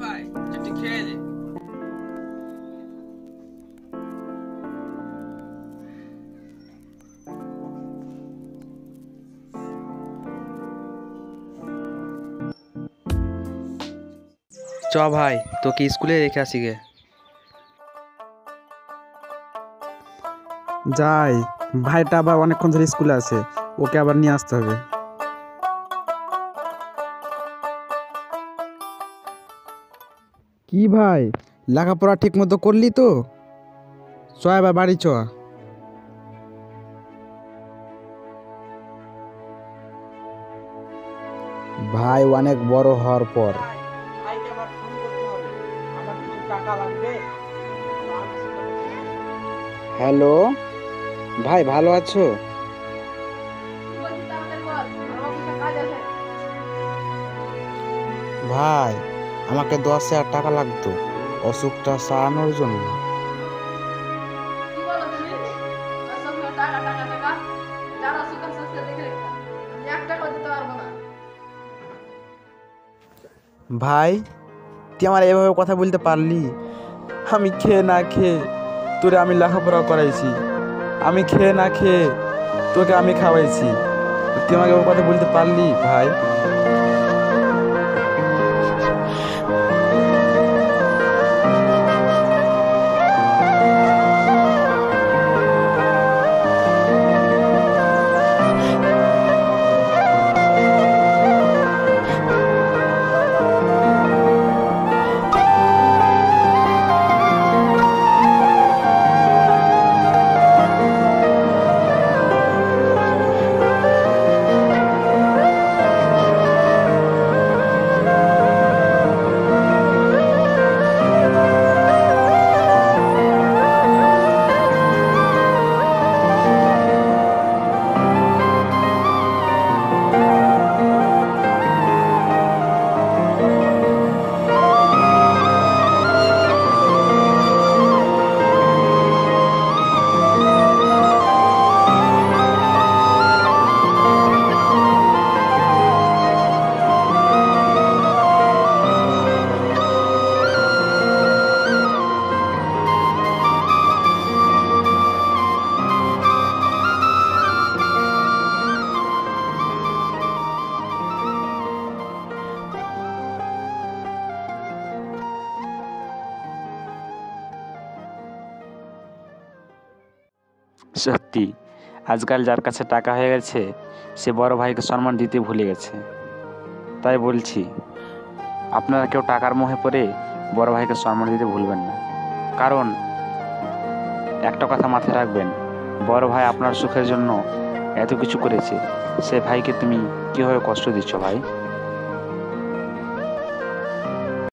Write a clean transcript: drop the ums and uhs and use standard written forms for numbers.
ভাই একটু খেয়ে নে। চ ভাই তোকে স্কুলে রেখে আসি গে। যাই, ভাইটা আবার অনেকক্ষণ ধরে স্কুলে আছে, ওকে আবার নিয়ে আসতে হবে। কি ভাই, লেখাপড়া ঠিক মতো করলি তো? চ এবার বাড়ি চ। ভাই অনেক বড় হওয়ার পর হ্যালো ভাই, ভালো আছো? ভাই আমাকে 10,000 টাকা লাগতো অসুখটা সারানোর জন্য। ভাই তুই আমার এভাবে কথা বলতে পারলি? আমি খেয়ে না খেয়ে তোরে আমি লেখাপড়া করাইছি, আমি খেয়ে না খেয়ে তোকে আমি খাওয়াইছি, তুই আমাকে এভাবে কথা বলতে পারলি ভাই? সত্যি আজকাল যার কাছে টাকা হয়ে গেছে সে বড় ভাইকে সম্মান দিতে ভুলে গেছে। তাই বলছি আপনারা কেউ টাকার মোহে পড়ে বড় ভাইকে সম্মান দিতে ভুলবেন না। কারণ একটা কথা মাথায় রাখবেন, বড় ভাই আপনার সুখের জন্য এত কিছু করেছে, সে ভাইকে তুমি কীভাবে কষ্ট দিচ্ছ ভাই?